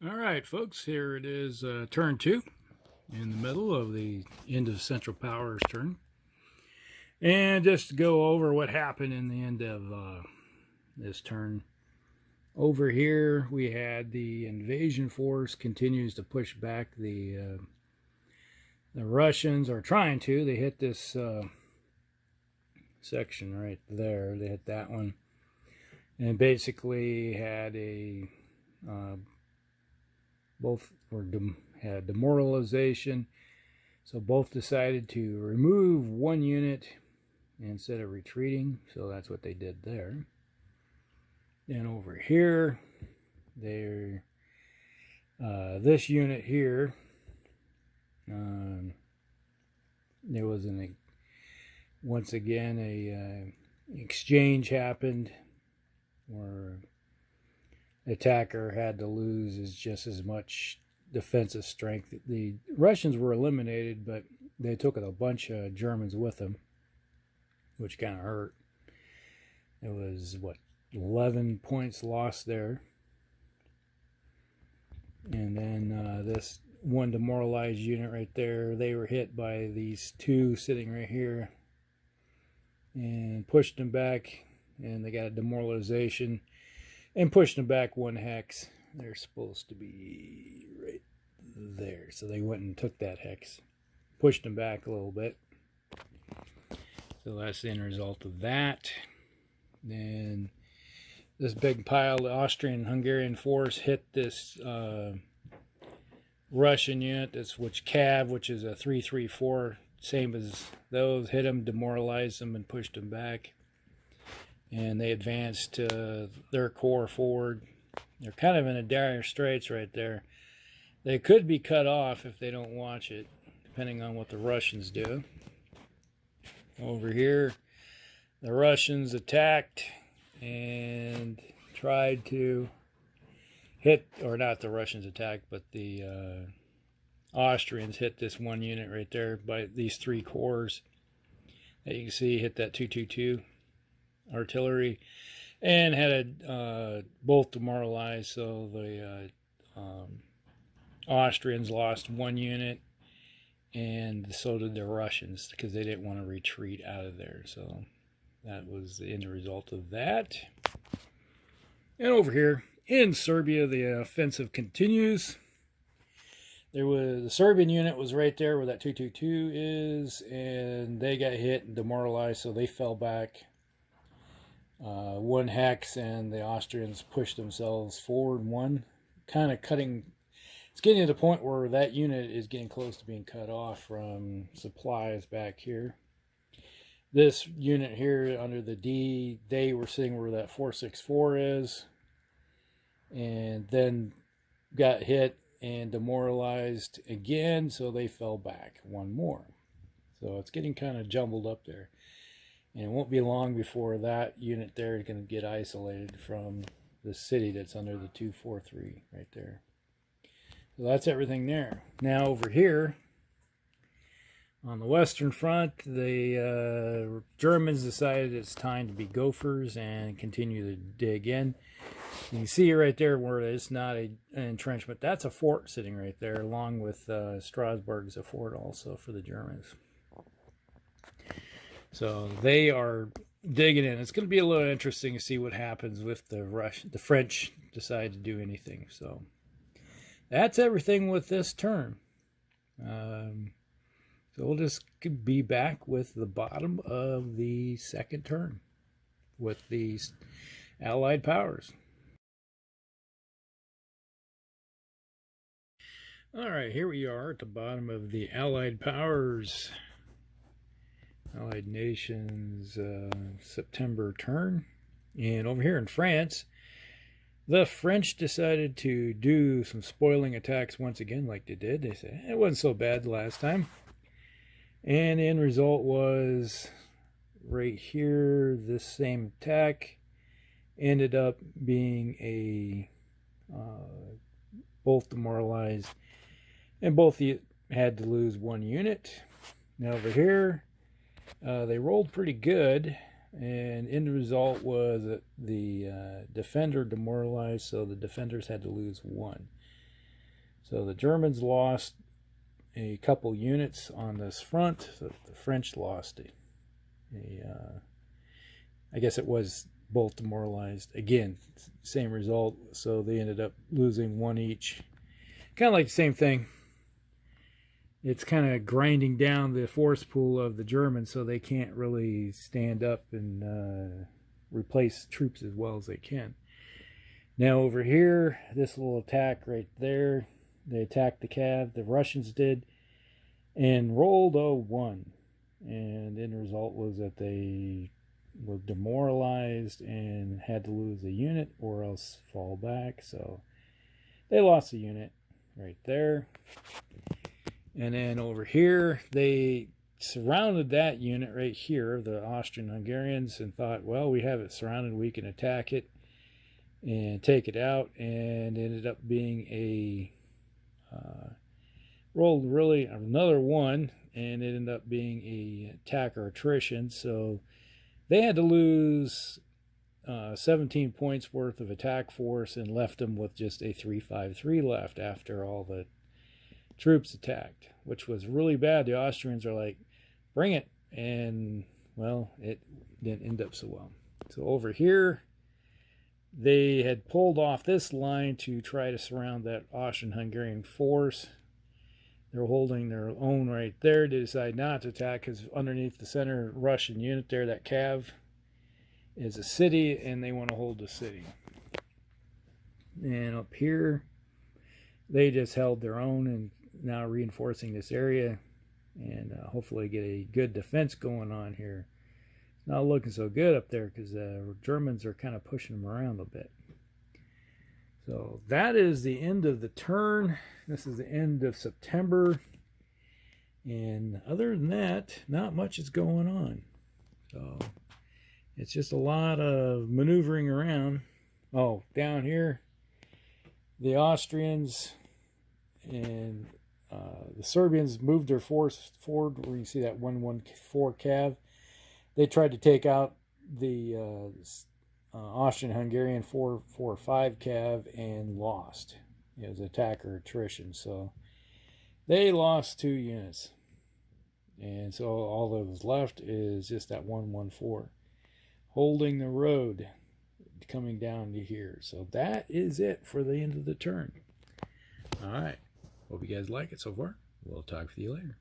All right, folks, here it is, turn two in the middle of the end of Central Power's turn. And just to go over what happened in the end of this turn. Over here, we had the invasion force continues to push back. The Russians are trying to. They hit this section right there. They hit that one. And basically had a... both had demoralization, so both decided to remove one unit instead of retreating, so that's what they did there. And over here, they're this unit here, there was once again a exchange happened where attacker had to lose just as much defensive strength. The Russians were eliminated, but they took a bunch of Germans with them, which kind of hurt. It was, 11 points lost there. And then this one demoralized unit right there, they were hit by these two sitting right here and pushed them back, and they got a demoralization and pushed them back one hex. They're supposed to be right there. So they went and took that hex, pushed them back a little bit. So that's the end result of that. Then this big pile of Austrian and Hungarian force hit this Russian unit, which Cav, which is a 334, same as those, hit them, demoralized them, and pushed them back. And they advanced their corps forward. They're kind of in a dire straits right there. They could be cut off if they don't watch it, depending on what the Russians do. Over here, the Russians attacked and tried to hit, or not the Russians attacked, but the Austrians hit this one unit right there by these three corps that you can see hit that 222 artillery, and had both demoralized. So the Austrians lost one unit, and so did the Russians, because they didn't want to retreat out of there. So that was the end result of that. And over here in Serbia, the offensive continues. The Serbian unit was right there where that 222 is, and they got hit and demoralized, so they fell back one hex, and the Austrians pushed themselves forward one, kind of cutting. It's getting to the point where that unit is getting close to being cut off from supplies back here. This unit here under the D, they were sitting where that 464 is, and then got hit and demoralized again, so they fell back one more. So it's getting kind of jumbled up there. And it won't be long before that unit there is going to get isolated from the city that's under the 243 right there. So that's everything there. Now over here, on the Western Front, the Germans decided it's time to be gophers and continue to dig in. You can see right there where it's not an entrenchment. That's a fort sitting right there, along with Strasbourg is a fort also for the Germans. So they are digging in. It's going to be a little interesting to see what happens with the French decide to do anything. So that's everything with this turn. So we'll just be back with the bottom of the second turn with the Allied powers. All right, here we are at the bottom of the Allied powers. Allied nations September turn. And over here in France, the French decided to do some spoiling attacks once again, like they did. They said it wasn't so bad the last time. And the end result was right here, this same attack ended up being both demoralized, and both had to lose one unit. Now over here, they rolled pretty good, and end result was that the defender demoralized, so the defenders had to lose one. So the Germans lost a couple units on this front. So the French lost I guess it was both demoralized. Again, same result. So they ended up losing one each. Kind of like the same thing. It's kind of grinding down the force pool of the Germans, so they can't really stand up and replace troops as well as they can. Now over here, this little attack right there, they attacked the Cav, the Russians did, and rolled a 1. And the end result was that they were demoralized and had to lose a unit or else fall back. So they lost a unit right there. And then over here, they surrounded that unit right here, the Austrian-Hungarians, and thought, well, we have it surrounded, we can attack it and take it out, and ended up being a rolled really another 1, and it ended up being a attacker attrition. So they had to lose 17 points worth of attack force and left them with just a 353 left after all the troops attacked, which was really bad. The Austrians are like, bring it, and well, it didn't end up so well. So over here, they had pulled off this line to try to surround that Austrian-Hungarian force. They're holding their own right there. They decide not to attack because underneath the center Russian unit there, that Cav, is a city, and they want to hold the city. And up here, they just held their own and now reinforcing this area and hopefully get a good defense going on here. Not looking so good up there because the Germans are kind of pushing them around a bit. So that is the end of the turn. This is the end of September. And other than that, not much is going on. So it's just a lot of maneuvering around. Oh, down here, the Austrians and the Serbians moved their force forward, where you see that 114 Cav. They tried to take out the Austrian-Hungarian 445 Cav and lost. It was attacker attrition, so they lost 2 units. And so all that was left is just that 114 holding the road coming down to here. So that is it for the end of the turn. All right. Hope you guys like it so far. We'll talk with you later.